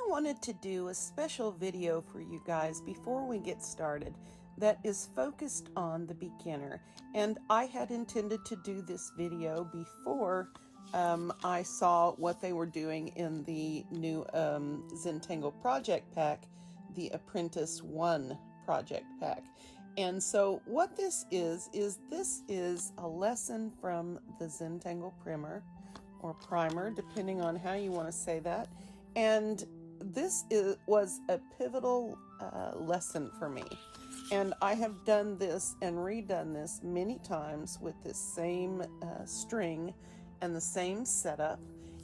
wanted to do a special video for you guys before we get started that is focused on the beginner. And I had intended to do this video before I saw what they were doing in the new Zentangle project pack, the Apprentice 1 project pack. And so what this is a lesson from the Zentangle primer or primer, depending on how you want to say that. And this was a pivotal lesson for me. And I have done this and redone this many times with this same string and the same setup.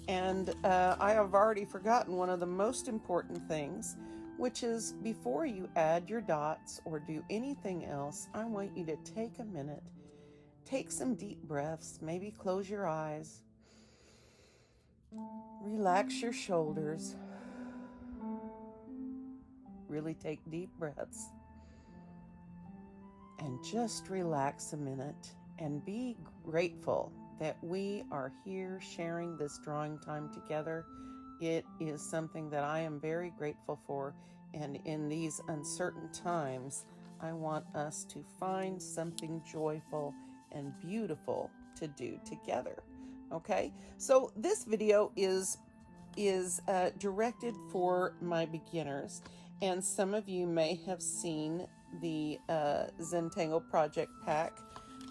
And I have already forgotten one of the most important things, which is before you add your dots or do anything else, I want you to take a minute, take some deep breaths, maybe close your eyes, relax your shoulders, really take deep breaths, and just relax a minute and be grateful that we are here sharing this drawing time together. It is something that I am very grateful for, and in these uncertain times, I want us to find something joyful and beautiful to do together. Okay, so this video is directed for my beginners, and some of you may have seen the Zentangle project pack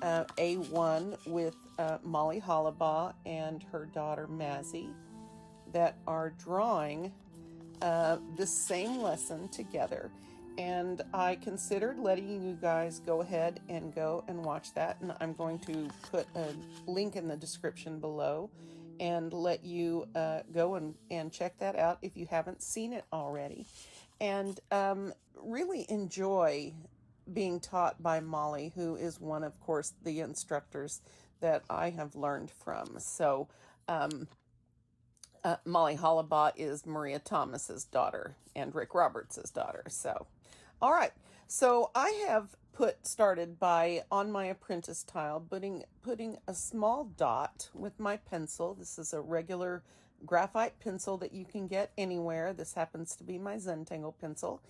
A1 with Molly Hollabah and her daughter Mazzy that are drawing this same lesson together. And I considered letting you guys go ahead and go and watch that, and I'm going to put a link in the description below and let you go and check that out if you haven't seen it already. And really enjoy being taught by Molly, who is one, of course, the instructors that I have learned from. So Molly Hollabah is Maria Thomas's daughter and Rick Roberts's daughter. So, all right. So I have started by, on my apprentice tile, putting a small dot with my pencil. This is a regular graphite pencil that you can get anywhere. This happens to be my Zentangle pencil.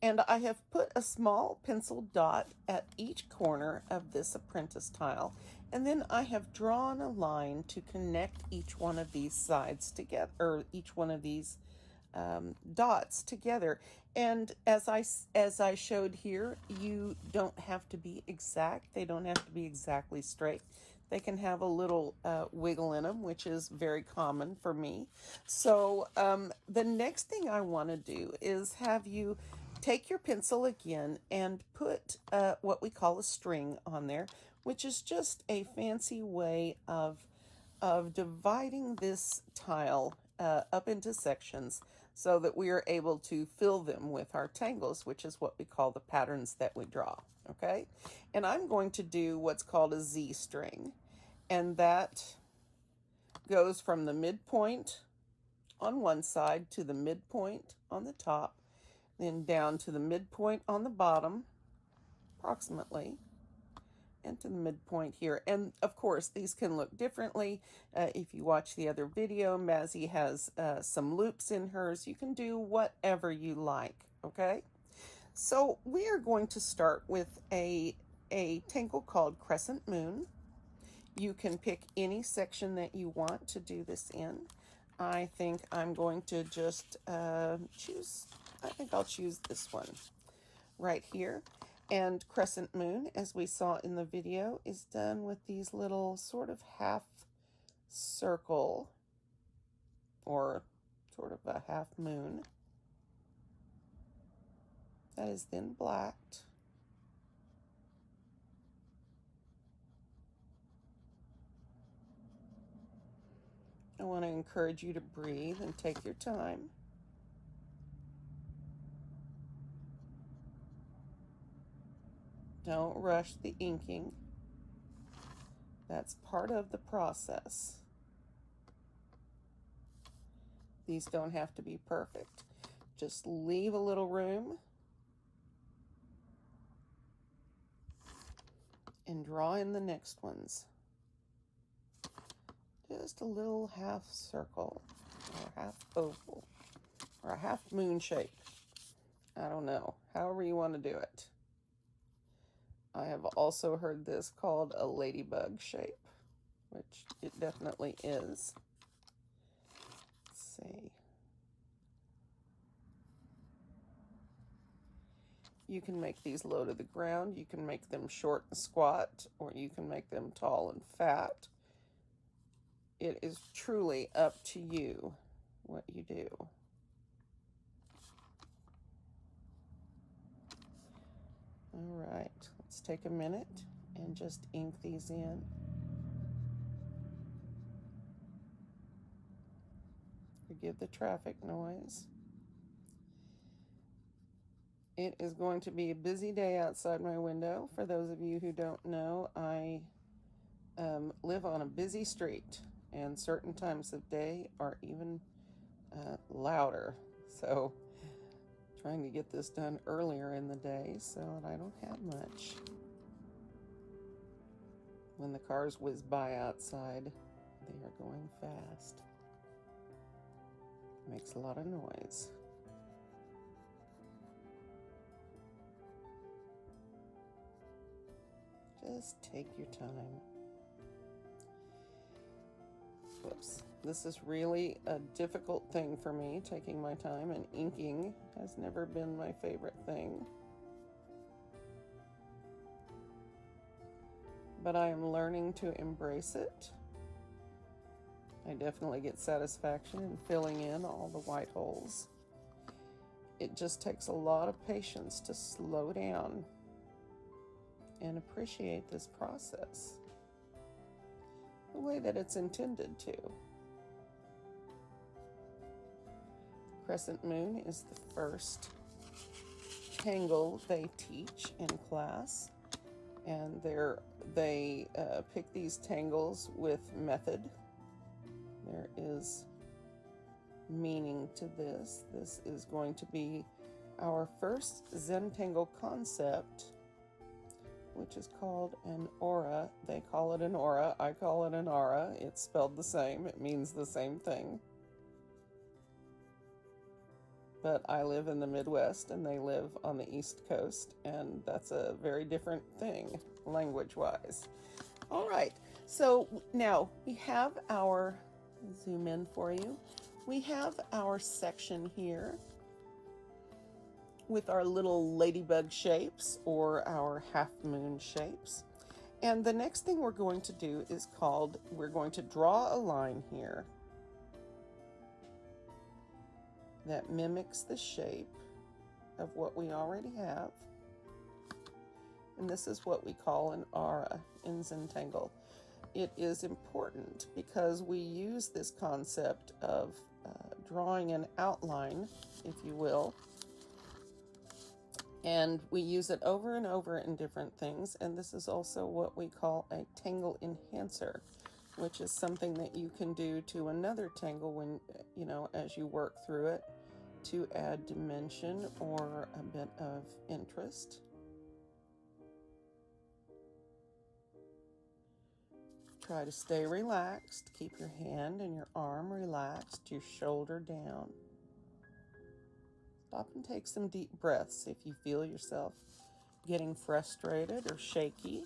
And I have put a small pencil dot at each corner of this apprentice tile. And then I have drawn a line to connect each one of these sides together, or each one of these dots together. And as I showed here, you don't have to be exact. They don't have to be exactly straight. They can have a little wiggle in them, which is very common for me. So the next thing I want to do is have you take your pencil again and put what we call a string on there, which is just a fancy way of dividing this tile up into sections so that we are able to fill them with our tangles, which is what we call the patterns that we draw, okay? And I'm going to do what's called a Z string, and that goes from the midpoint on one side to the midpoint on the top, then down to the midpoint on the bottom, approximately, and to the midpoint here. And of course, these can look differently. If you watch the other video, Mazzy has some loops in hers. You can do whatever you like, okay? So we are going to start with a tangle called Crescent Moon. You can pick any section that you want to do this in. I think I'm going to just I'll choose this one right here. And Crescent Moon, as we saw in the video, is done with these little sort of half circle, or sort of a half moon, that is then blacked. I want to encourage you to breathe and take your time. Don't rush the inking. That's part of the process. These don't have to be perfect. Just leave a little room and draw in the next ones. Just a little half circle or half oval. or a half moon shape. I don't know, however you want to do it. I have also heard this called a ladybug shape, which it definitely is. Let's see. You can make these low to the ground. You can make them short and squat, or you can make them tall and fat. It is truly up to you what you do. All right, let's take a minute and just ink these in. Forgive the traffic noise. It is going to be a busy day outside my window. For those of you who don't know, I live on a busy street, and certain times of day are even louder. So trying to get this done earlier in the day so that I don't have much. When the cars whiz by outside, they are going fast. Makes a lot of noise. Just take your time. Whoops. This is really a difficult thing for me, taking my time, and inking has never been my favorite thing. But I am learning to embrace it. I definitely get satisfaction in filling in all the white holes. It just takes a lot of patience to slow down and appreciate this process the way that it's intended to. Crescent moon is the first tangle they teach in class, and they pick these tangles with method. There is meaning to this. This is going to be our first Zentangle concept, which is called an aura. They call it an aura. I call it an aura. It's spelled the same. It means the same thing. But I live in the Midwest and they live on the East Coast, and that's a very different thing language-wise. All right, so now we have our, zoom in for you, we have our section here with our little ladybug shapes or our half moon shapes. And the next thing we're going to do is we're going to draw a line here that mimics the shape of what we already have. And this is what we call an aura in Zentangle. It is important because we use this concept of drawing an outline, if you will, and we use it over and over in different things. And this is also what we call a tangle enhancer, which is something that you can do to another tangle when, as you work through it, to add dimension or a bit of interest. Try to stay relaxed. Keep your hand and your arm relaxed, your shoulder down. Stop and take some deep breaths if you feel yourself getting frustrated or shaky.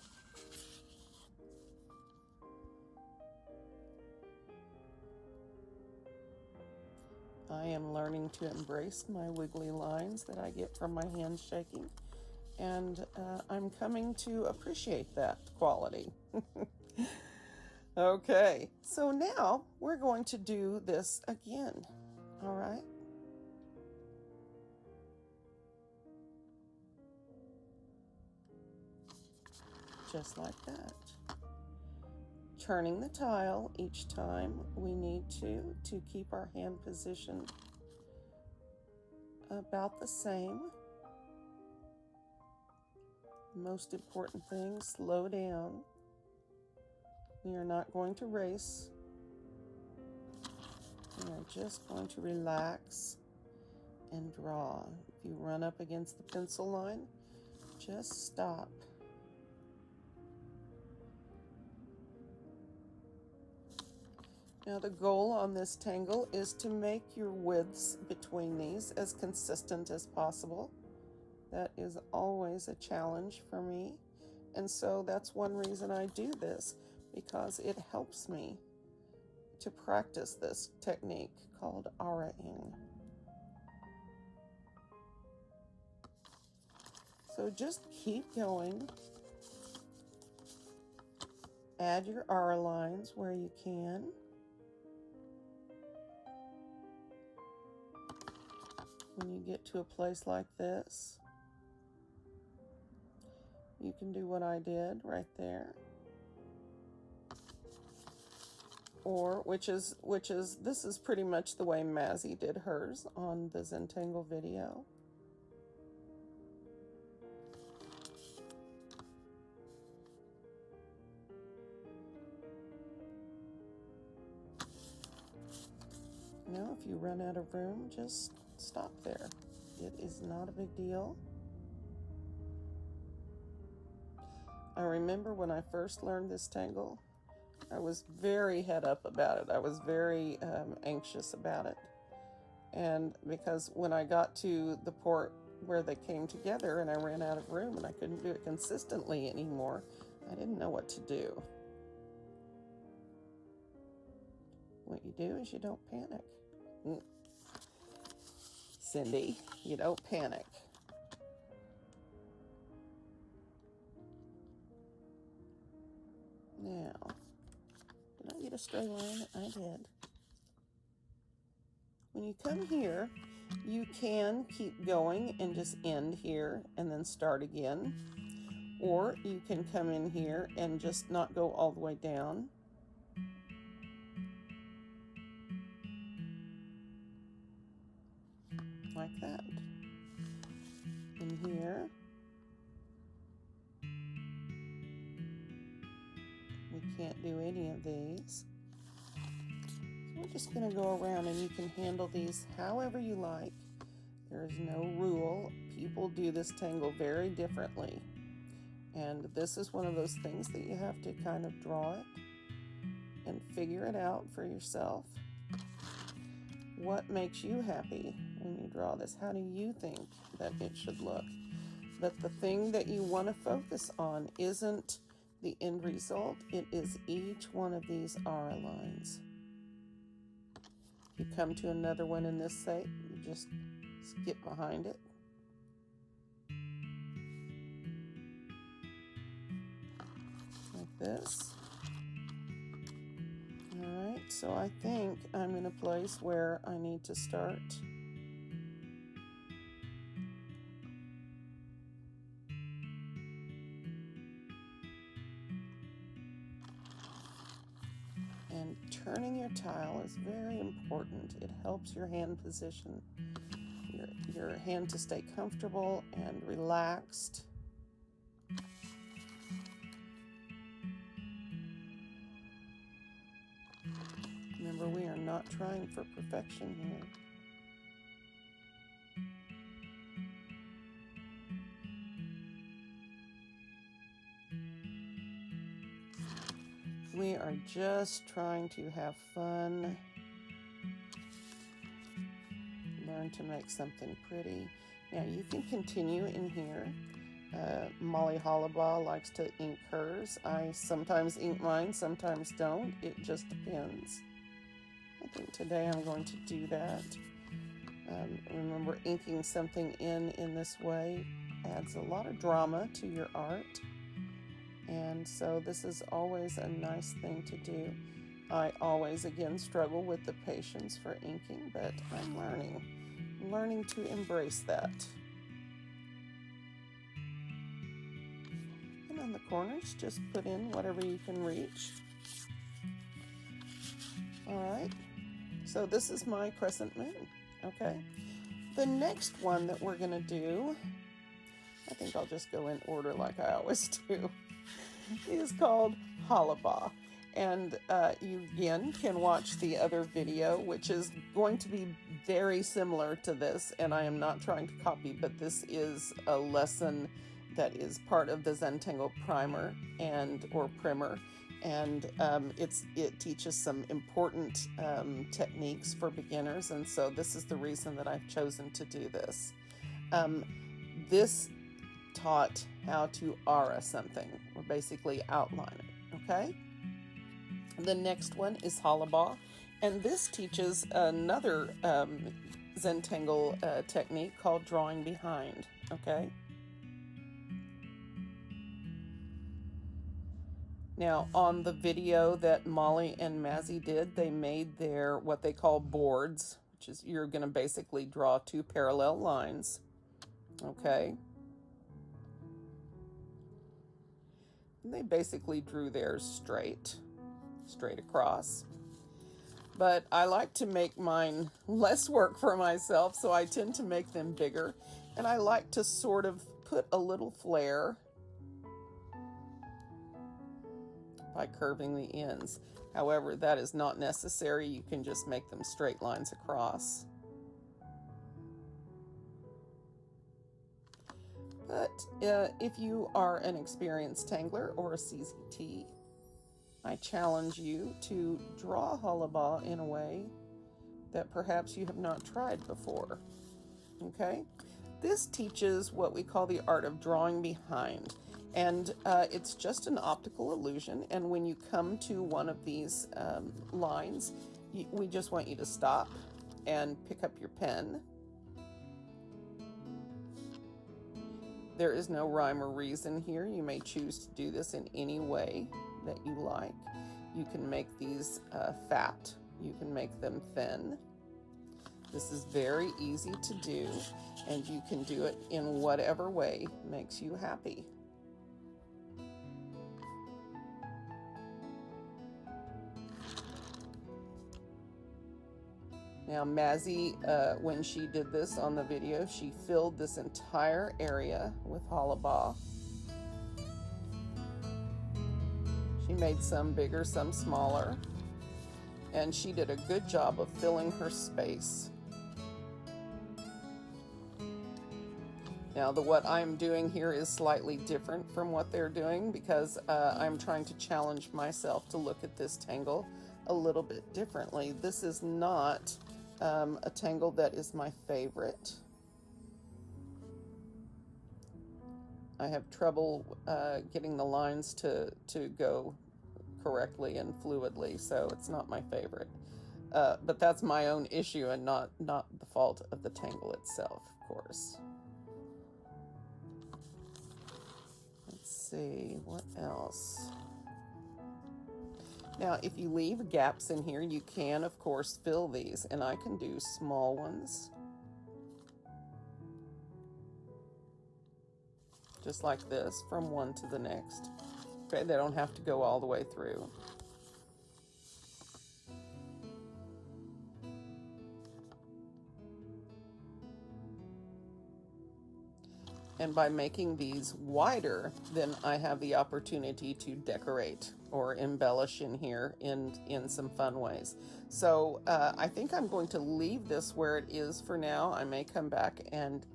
I am learning to embrace my wiggly lines that I get from my hands shaking, and I'm coming to appreciate that quality. Okay, so now we're going to do this again, all right? Just like that. Turning the tile each time we need to keep our hand position about the same. Most important thing, slow down. We are not going to race. We are just going to relax and draw. If you run up against the pencil line, just stop. Now the goal on this tangle is to make your widths between these as consistent as possible. That is always a challenge for me. And so that's one reason I do this, because it helps me to practice this technique called araing. So just keep going. Add your ara lines where you can. When you get to a place like this, you can do what I did right there. Or, this is pretty much the way Mazzy did hers on the Zentangle video. Now, if you run out of room, just stop there. It is not a big deal. I remember when I first learned this tangle, I was very head up about it. I was very anxious about it. And because when I got to the part where they came together and I ran out of room and I couldn't do it consistently anymore, I didn't know what to do. What you do is you don't panic. Cindy, you don't panic. Now, did I get a straight line? I did. When you come here, you can keep going and just end here and then start again. Or you can come in here and just not go all the way down. Like that. In here, we can't do any of these. So we're just going to go around, and you can handle these however you like. There is no rule. People do this tangle very differently. And this is one of those things that you have to kind of draw it and figure it out for yourself. What makes you happy when you draw this? How do you think that it should look? But the thing that you want to focus on isn't the end result. It is each one of these ara lines. You come to another one in this shape, you just skip behind it. Like this. Alright, so I think I'm in a place where I need to start. And turning your tile is very important. It helps your hand position, your hand to stay comfortable and relaxed. Remember, we are not trying for perfection here. We are just trying to have fun, learn to make something pretty. Now you can continue in here. Molly Hollabah likes to ink hers. I sometimes ink mine, sometimes don't. It just depends. I think today I'm going to do that. Remember, inking something in this way adds a lot of drama to your art. And so this is always a nice thing to do. I always, again, struggle with the patience for inking, but I'm learning to embrace that. And on the corners, just put in whatever you can reach. All right, so this is my crescent moon, okay? The next one that we're gonna do, I think I'll just go in order like I always do, is called hollabah. And you again can watch the other video, which is going to be very similar to this, and I am not trying to copy, but this is a lesson that is part of the Zentangle primer or primer, and it teaches some important techniques for beginners, and so this is the reason that I've chosen to do this. This taught how to aura something, or basically outline it, okay? The next one is hollabah, and this teaches another Zentangle technique called drawing behind, okay? Now, on the video that Molly and Mazzy did, they made their what they call boards, which is you're going to basically draw two parallel lines, okay? And they basically drew theirs straight across. But I like to make mine less work for myself, so I tend to make them bigger. And I like to sort of put a little flair by curving the ends. However, that is not necessary. You can just make them straight lines across. But if you are an experienced tangler or a CZT, I challenge you to draw hollabah in a way that perhaps you have not tried before. Okay? This teaches what we call the art of drawing behind. And it's just an optical illusion. And when you come to one of these lines, we just want you to stop and pick up your pen. There is no rhyme or reason here. You may choose to do this in any way that you like. You can make these fat. You can make them thin. This is very easy to do, and you can do it in whatever way makes you happy. Now, Mazzy, when she did this on the video, she filled this entire area with hollabah. She made some bigger, some smaller, and she did a good job of filling her space. Now, what I'm doing here is slightly different from what they're doing because I'm trying to challenge myself to look at this tangle a little bit differently. This is not a tangle that is my favorite. I have trouble getting the lines to go correctly and fluidly, so it's not my favorite. But that's my own issue and not the fault of the tangle itself, of course. Let's see, what else? Now, if you leave gaps in here, you can, of course, fill these, and I can do small ones. Just like this, from one to the next. Okay, they don't have to go all the way through. And by making these wider, then I have the opportunity to decorate or embellish in here in some fun ways. So I think I'm going to leave this where it is for now. I may come back, and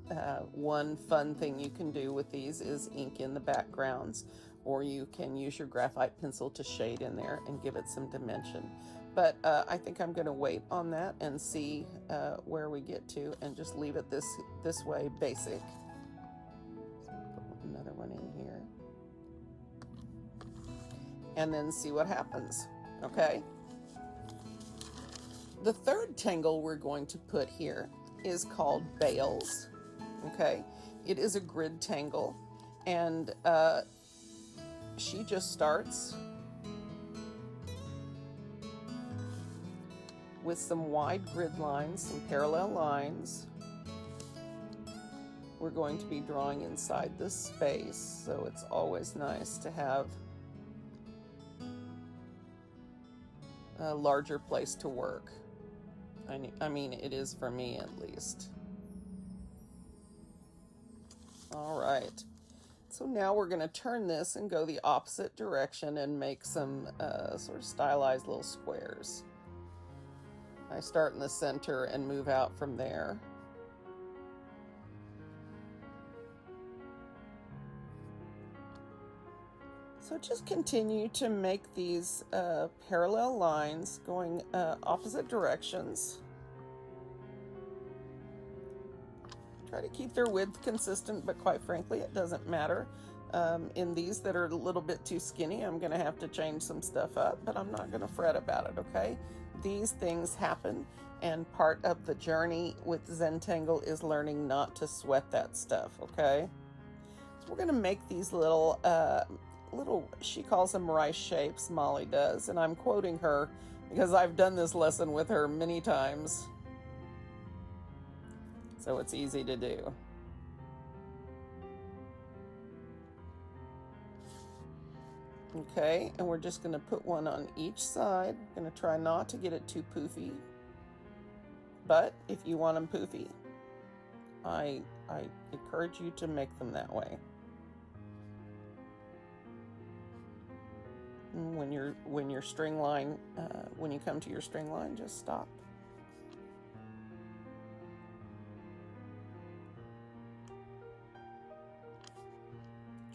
one fun thing you can do with these is ink in the backgrounds, or you can use your graphite pencil to shade in there and give it some dimension. But I think I'm going to wait on that and see where we get to, and just leave it this way, basic. Another one in here, and then see what happens. Okay, the third tangle we're going to put here is called bales. Okay, it is a grid tangle, and she just starts with some wide grid lines, some parallel lines. We're going to be drawing inside this space, so it's always nice to have a larger place to work. I mean, it is for me at least. All right, so now we're going to turn this and go the opposite direction and make some sort of stylized little squares. I start in the center and move out from there. So just continue to make these parallel lines going opposite directions. Try to keep their width consistent, but quite frankly, it doesn't matter. In these that are a little bit too skinny, I'm going to have to change some stuff up, but I'm not going to fret about it, okay? These things happen, and part of the journey with Zentangle is learning not to sweat that stuff, okay? So we're going to make these little, she calls them rice shapes, Molly does, and I'm quoting her because I've done this lesson with her many times. So it's easy to do. Okay, and we're just going to put one on each side. I'm going to try not to get it too poofy. But if you want them poofy, I encourage you to make them that way. And when your string line, when you come to your string line, just stop.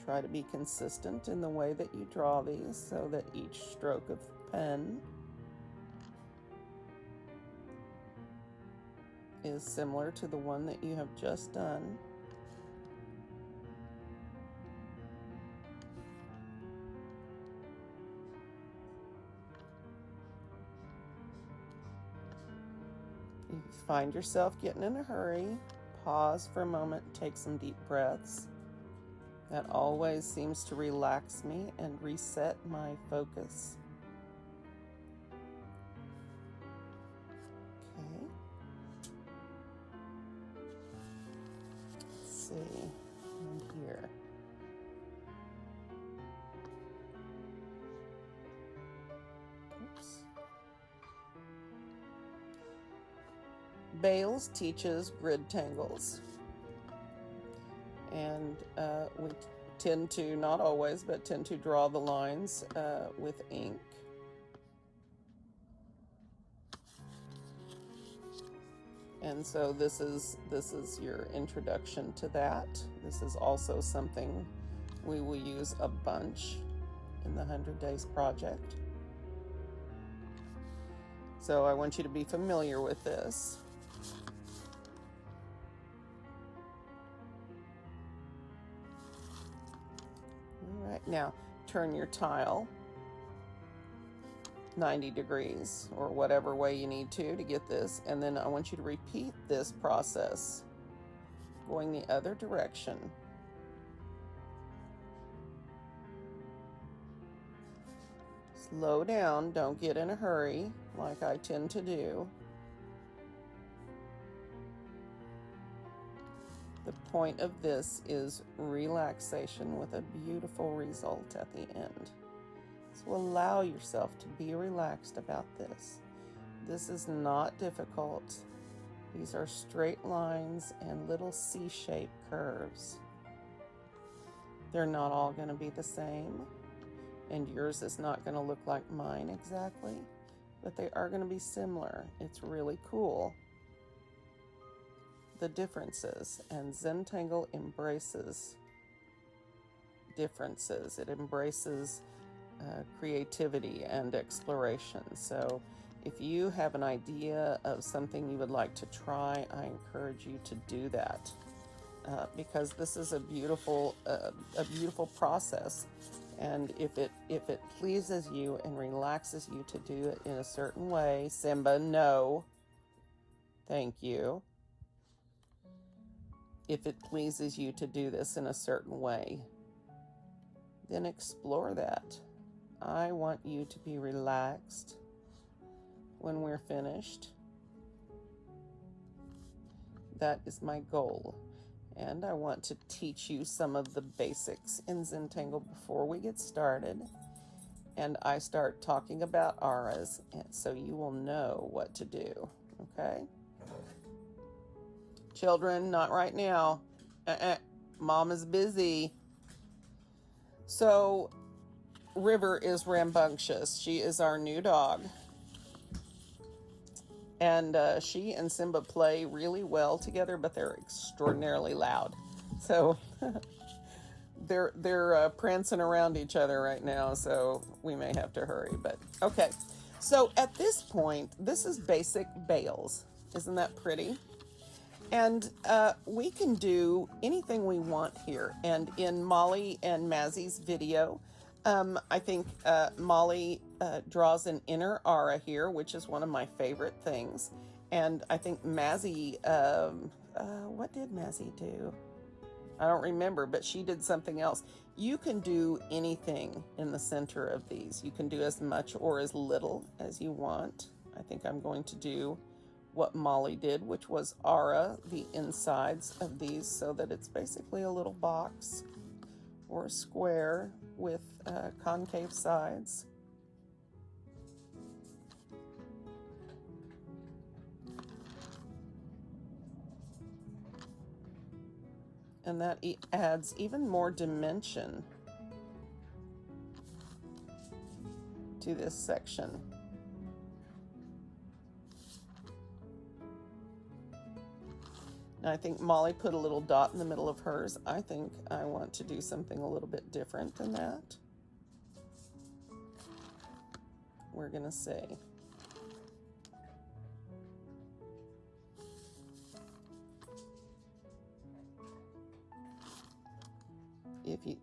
Try to be consistent in the way that you draw these so that each stroke of the pen is similar to the one that you have just done. If you find yourself getting in a hurry, pause for a moment, take some deep breaths. That always seems to relax me and reset my focus. Okay. Let's see, and here. Oops. Bales teaches grid tangles. And we tend to, not always, but tend to draw the lines with ink. And so this is your introduction to that. This is also something we will use a bunch in the 100 Days project. So I want you to be familiar with this. All right, now turn your tile 90 degrees or whatever way you need to get this, and then I want you to repeat this process going the other direction. Slow down, don't get in a hurry like I tend to do. The point of this is relaxation with a beautiful result at the end. So allow yourself to be relaxed about this. This is not difficult. These are straight lines and little C-shaped curves. They're not all going to be the same, and yours is not going to look like mine exactly, but they are going to be similar. It's really cool, the differences, and Zentangle embraces differences. It embraces creativity and exploration. So if you have an idea of something you would like to try, I encourage you to do that because this is a beautiful process. And if it pleases you and relaxes you to do it in a certain way, Simba, no, thank you. If it pleases you to do this in a certain way, then explore that. I want you to be relaxed when we're finished. That is my goal. And I want to teach you some of the basics in Zentangle before we get started. And I start talking about auras, and so you will know what to do, okay? Children, not right now. Mom is busy. So River is rambunctious. She is our new dog. And she and Simba play really well together, but they're extraordinarily loud. So they're prancing around each other right now, so we may have to hurry. But okay, so at this point, this is basic bales. Isn't that pretty? And we can do anything we want here. And in Molly and Mazzy's video, I think Molly draws an inner aura here, which is one of my favorite things. And I think Mazzy, what did Mazzy do? I don't remember, but she did something else. You can do anything in the center of these. You can do as much or as little as you want. I think I'm going to do what Molly did, which was aura the insides of these so that it's basically a little box or a square with concave sides. And that adds even more dimension to this section. Now, I think Molly put a little dot in the middle of hers. I think I want to do something a little bit different than that. We're going to say,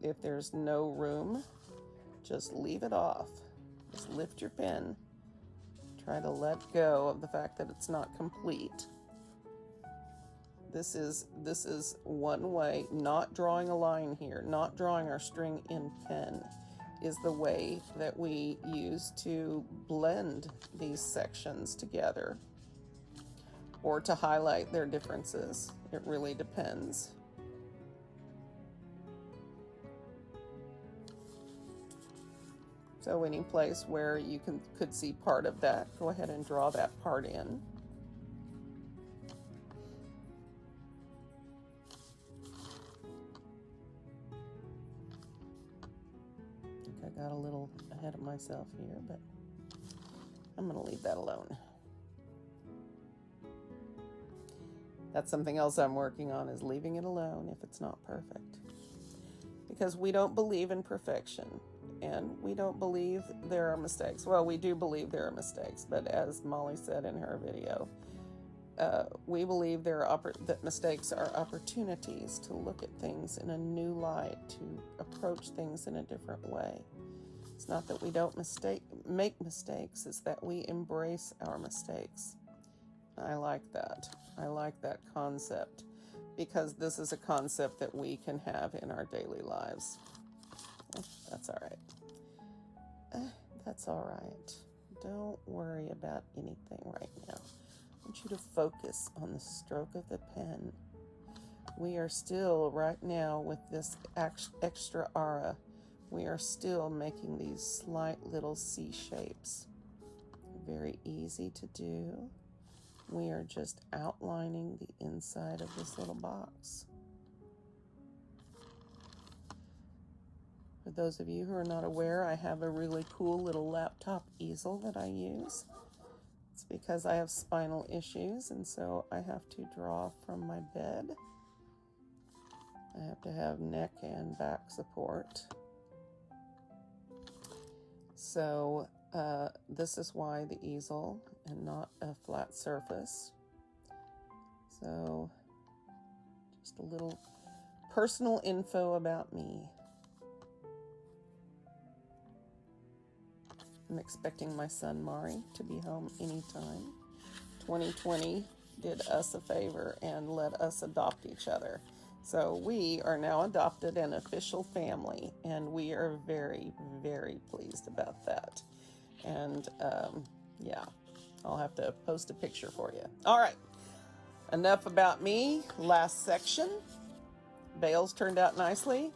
if there's no room, just leave it off. Just lift your pen. Try to let go of the fact that it's not complete. This is one way. Not drawing a line here, not drawing our string in pen, is the way that we use to blend these sections together or to highlight their differences. It really depends. So any place where you could see part of that, go ahead and draw that part in. I think I got a little ahead of myself here, but I'm going to leave that alone. That's something else I'm working on, is leaving it alone if it's not perfect. Because we don't believe in perfection. And we don't believe there are mistakes. Well, we do believe there are mistakes, but as Molly said in her video, we believe that mistakes are opportunities to look at things in a new light, to approach things in a different way. It's not that we don't make mistakes, it's that we embrace our mistakes. I like that. I like that concept, because this is a concept that we can have in our daily lives. That's all right. That's all right. Don't worry about anything right now. I want you to focus on the stroke of the pen. We are still, right now, with this extra aura, we are still making these slight little C shapes. Very easy to do. We are just outlining the inside of this little box. For those of you who are not aware, I have a really cool little laptop easel that I use. It's because I have spinal issues, and so I have to draw from my bed. I have to have neck and back support. So this is why the easel and not a flat surface. So just a little personal info about me. I'm expecting my son Mari to be home anytime. 2020 did us a favor and let us adopt each other. So we are now adopted and official family, and we are very, very pleased about that. And yeah, I'll have to post a picture for you. All right, enough about me. Last section. Bales turned out nicely.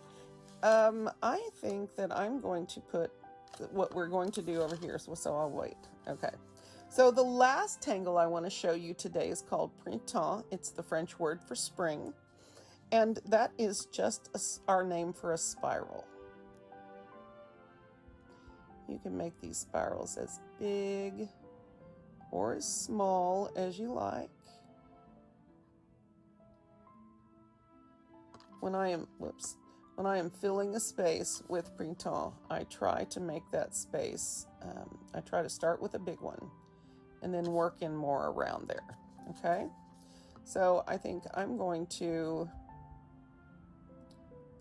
I think that I'm going to put what we're going to do over here, so I'll wait. Okay, so the last tangle I want to show you today is called printol. It's the French word for spring, and that is just our name for a spiral. You can make these spirals as big or as small as you like. When I when I am filling a space with printol, I try to make that space, I try to start with a big one and then work in more around there, okay? So I think I'm going to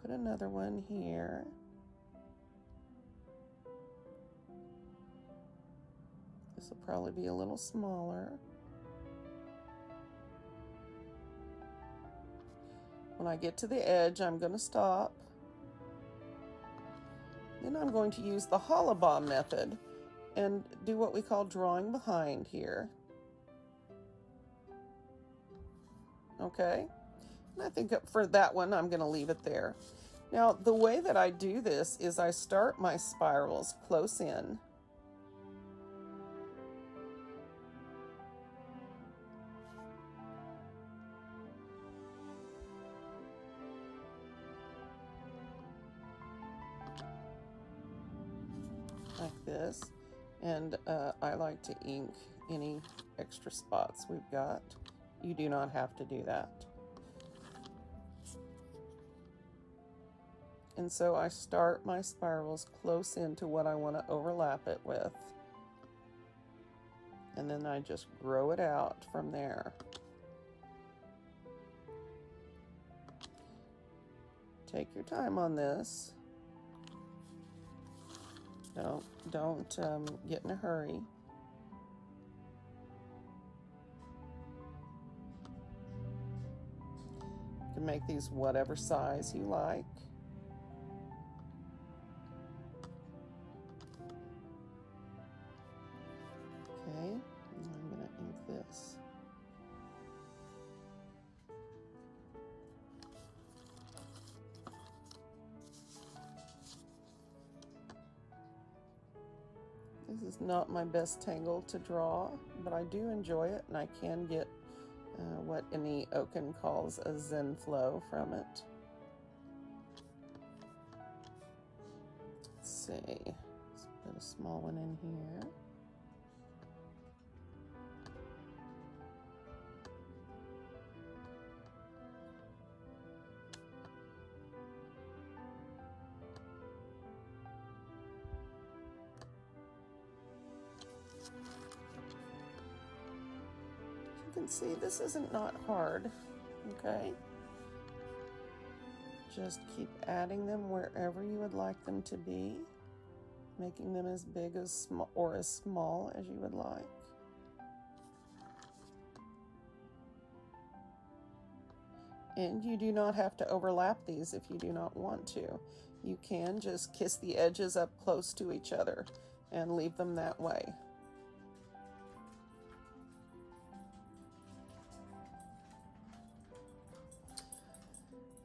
put another one here. This will probably be a little smaller. When I get to the edge, I'm going to stop. Then I'm going to use the hollabah method and do what we call drawing behind here. Okay, and I think for that one, I'm going to leave it there. Now, the way that I do this is I start my spirals close in. Like this, and I like to ink any extra spots we've got. You do not have to do that. And so I start my spirals close into what I want to overlap it with, and then I just grow it out from there. Take your time on this. Don't get in a hurry. You can make these whatever size you like. Okay, and I'm going to ink this. This is not my best tangle to draw, but I do enjoy it, and I can get what Annie Oken calls a zen flow from it. Let's see, let's put a small one in here. You can see this isn't not hard, okay? Just keep adding them wherever you would like them to be, making them as big as small or as small as you would like. And you do not have to overlap these if you do not want to. You can just kiss the edges up close to each other and leave them that way.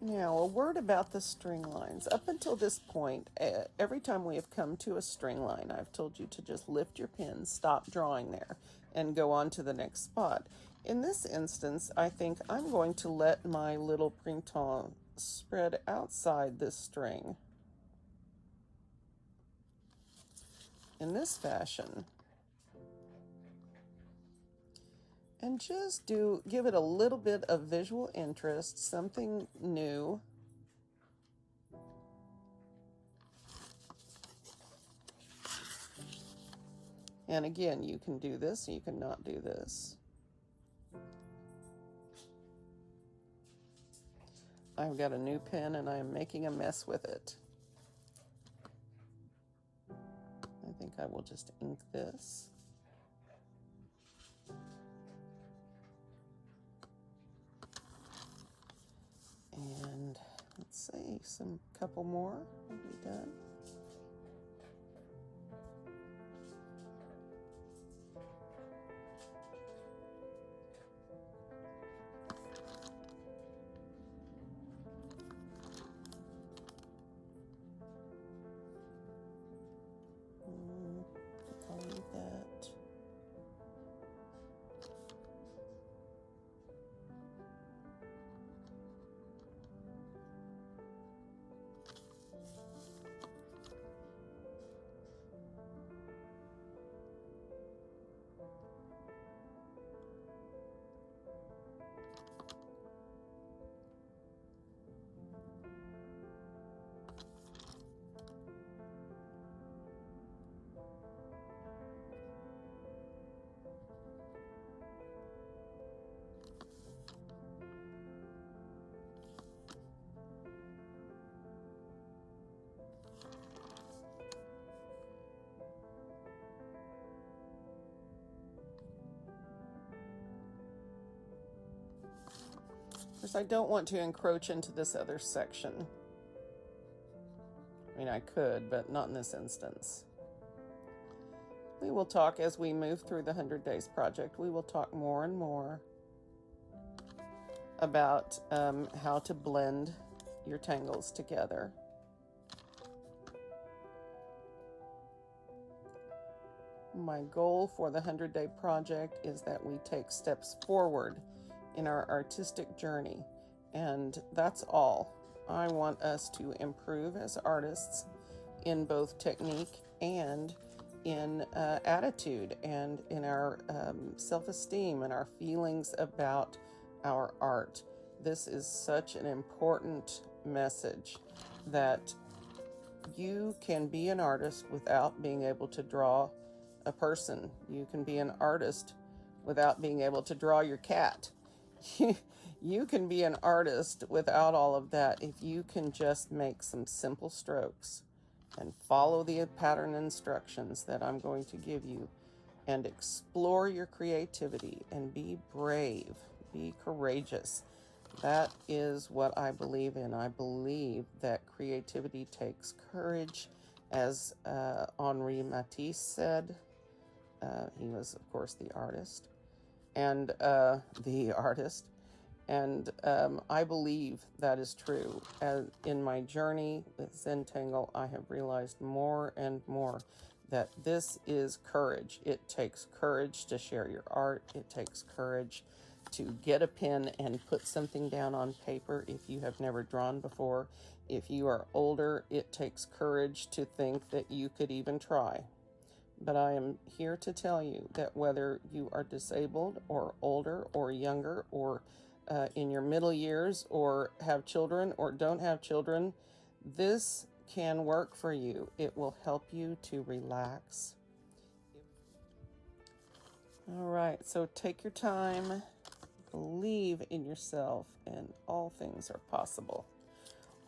Now, a word about the string lines. Up until this point, every time we have come to a string line, I've told you to just lift your pen, stop drawing there, and go on to the next spot. In this instance, I think I'm going to let my little printol spread outside this string in this fashion. And just give it a little bit of visual interest, something new. And again, you can do this, you can not do this. I've got a new pen and I'm making a mess with it. I think I will just ink this. And let's see, couple more will be done. I'll leave that. course, I don't want to encroach into this other section. I mean, I could, but not in this instance. We will talk as we move through the 100 Days project. We will talk more and more about how to blend your tangles together. My goal for the 100-day project is that we take steps forward in our artistic journey, and that's all. I want us to improve as artists in both technique and in attitude and in our self-esteem and our feelings about our art. This is such an important message that you can be an artist without being able to draw a person. You can be an artist without being able to draw your cat. You can be an artist without all of that if you can just make some simple strokes and follow the pattern instructions that I'm going to give you and explore your creativity and be brave, be courageous. That is what I believe in. I believe that creativity takes courage, as Henri Matisse said. He was, of course, the artist. And I believe that is true. In my journey with Zentangle, I have realized more and more that this is courage. It takes courage to share your art. It takes courage to get a pen and put something down on paper if you have never drawn before. If you are older, it takes courage to think that you could even try. But I am here to tell you that whether you are disabled or older or younger or in your middle years or have children or don't have children, this can work for you. It will help you to relax. All right, so take your time, believe in yourself, and all things are possible.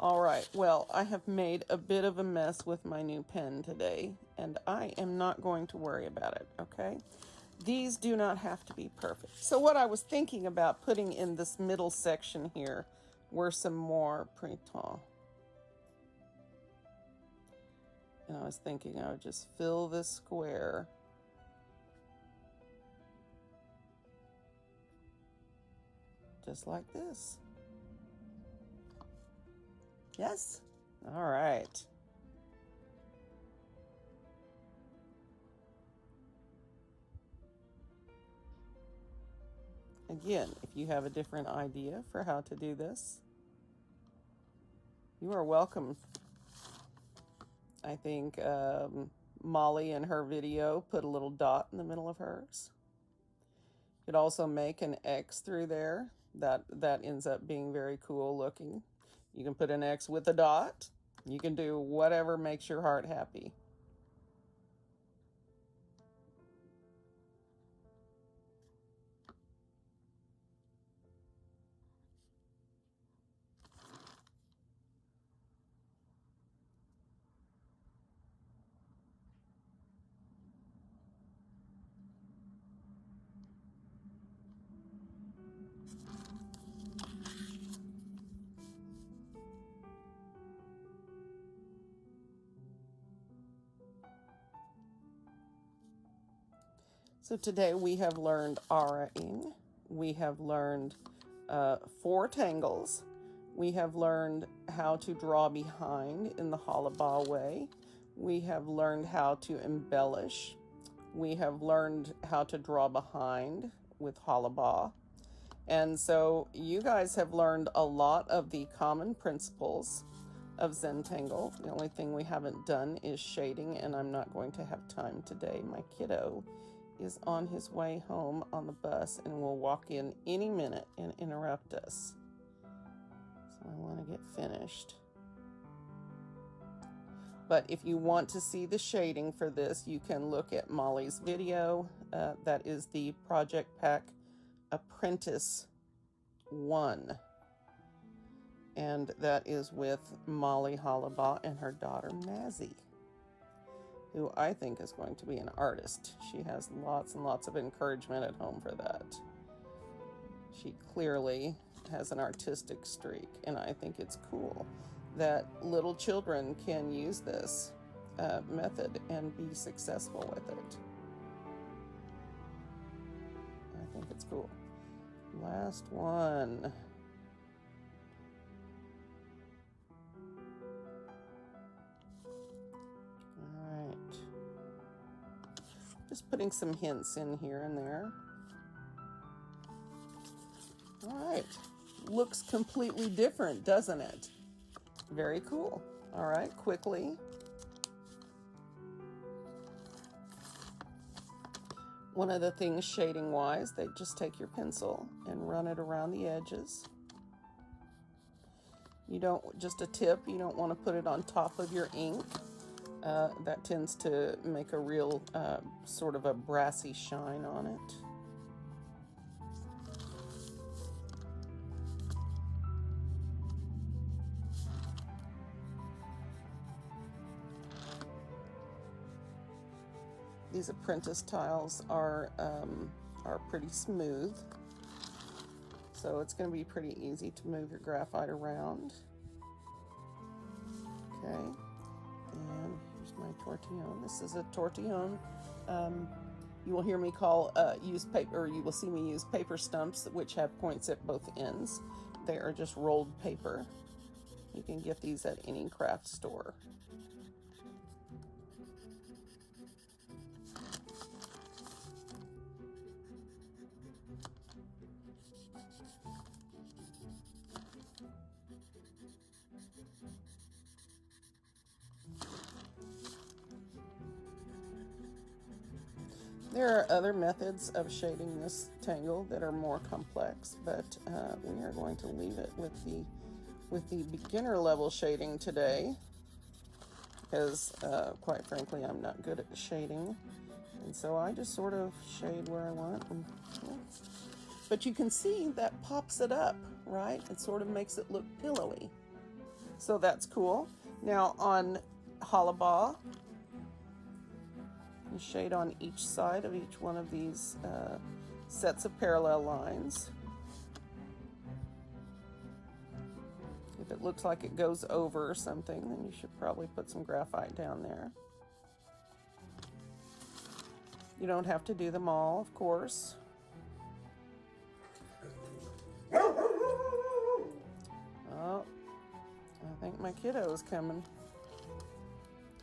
All right, well, I have made a bit of a mess with my new pen today, and I am not going to worry about it, okay? These do not have to be perfect. So what I was thinking about putting in this middle section here were some more printol. And I was thinking I would just fill this square just like this. Yes? All right. Again, if you have a different idea for how to do this, you are welcome. I think Molly in her video put a little dot in the middle of hers. You could also make an X through there. That ends up being very cool looking. You can put an X with a dot. You can do whatever makes your heart happy. So today we have learned aura-ing. We have learned 4 tangles. We have learned how to draw behind in the hollabah way. We have learned how to embellish. We have learned how to draw behind with hollabah. And so you guys have learned a lot of the common principles of Zentangle. The only thing we haven't done is shading, and I'm not going to have time today. My kiddo is on his way home on the bus and will walk in any minute and interrupt us. So I want to get finished. But if you want to see the shading for this, you can look at Molly's video. That is the Project Pack Apprentice 1. And that is with Molly Hollabah and her daughter Mazzy, who I think is going to be an artist. She has lots and lots of encouragement at home for that. She clearly has an artistic streak, and I think it's cool that little children can use this method and be successful with it. I think it's cool. Last one. All right. Just putting some hints in here and there. All right. Looks completely different, doesn't it? Very cool. All right, quickly. One of the things shading wise, they just take your pencil and run it around the edges. You don't, just a tip, you don't want to put it on top of your ink. That tends to make a real sort of a brassy shine on it. These apprentice tiles are pretty smooth, so it's going to be pretty easy to move your graphite around. Okay, and here's my tortillon. This is a tortillon. You will hear me use paper, or you will see me use paper stumps which have points at both ends. They are just rolled paper. You can get these at any craft store. There are other methods of shading this tangle that are more complex, but we are going to leave it with the beginner level shading today, because quite frankly I'm not good at shading, and so I just sort of shade where I want. But you can see that pops it up, right? It sort of makes it look pillowy, so that's cool. Now on hollabah, shade on each side of each one of these sets of parallel lines. If it looks like it goes over something, then you should probably put some graphite down there. You don't have to do them all, of course. Oh, I think my kiddo's coming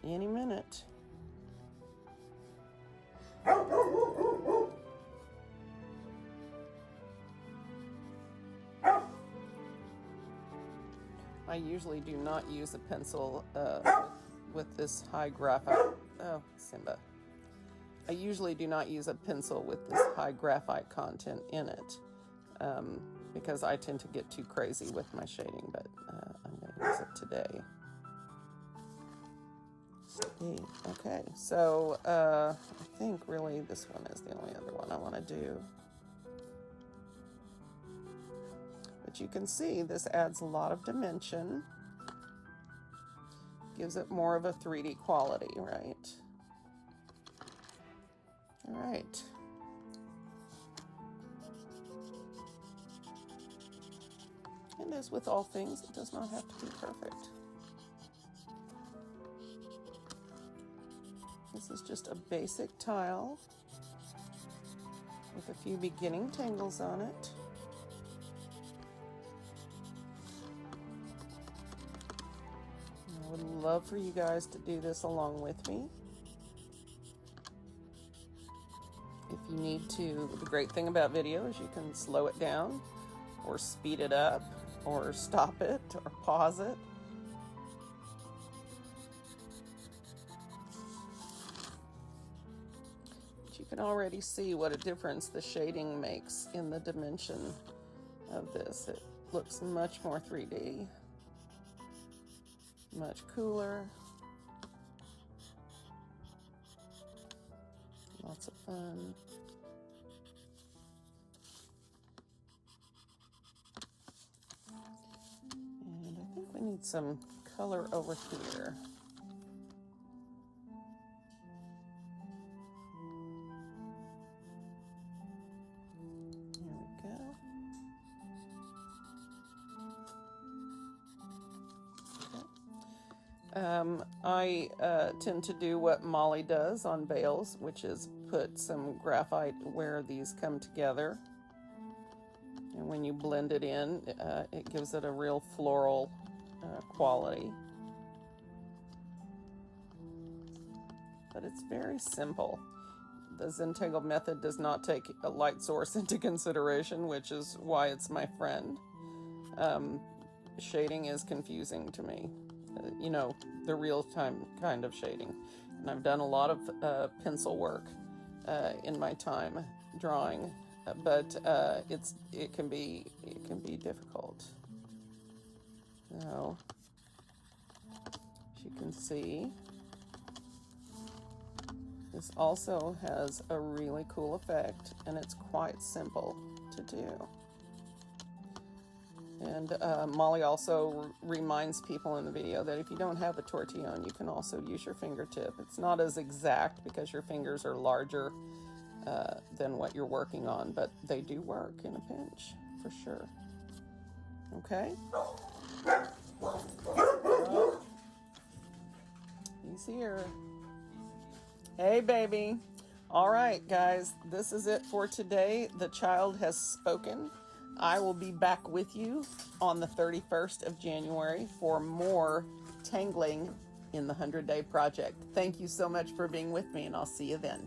any minute. I usually do not use a pencil with this high graphite. Oh, Simba. I usually do not use a pencil with this high graphite content in it because I tend to get too crazy with my shading, but I'm going to use it today. Okay, so I think really this one is the only other one I want to do. But you can see this adds a lot of dimension, gives it more of a 3D quality, right? All right. And as with all things, it does not have to be perfect. This is just a basic tile with a few beginning tangles on it. I would love for you guys to do this along with me. If you need to, the great thing about video is you can slow it down or speed it up or stop it or pause it. But you can already see what a difference the shading makes in the dimension of this. It looks much more 3D. Much cooler. Lots of fun. And I think we need some color over here. There we go. I tend to do what Molly does on bales, which is put some graphite where these come together. And when you blend it in, it gives it a real floral quality. But it's very simple. The Zentangle method does not take a light source into consideration, which is why it's my friend. Shading is confusing to me. You know, the real-time kind of shading. And I've done a lot of pencil work in my time drawing, but it can be difficult. So, as you can see, this also has a really cool effect, and it's quite simple to do. And Molly also reminds people in the video that if you don't have a tortillon, you can also use your fingertip. It's not as exact because your fingers are larger than what you're working on, but they do work in a pinch, for sure. Okay? Oh, he's here. Hey, baby. All right, guys, this is it for today. The child has spoken. I will be back with you on the 31st of January for more tangling in the 100-Day Project. Thank you so much for being with me, and I'll see you then.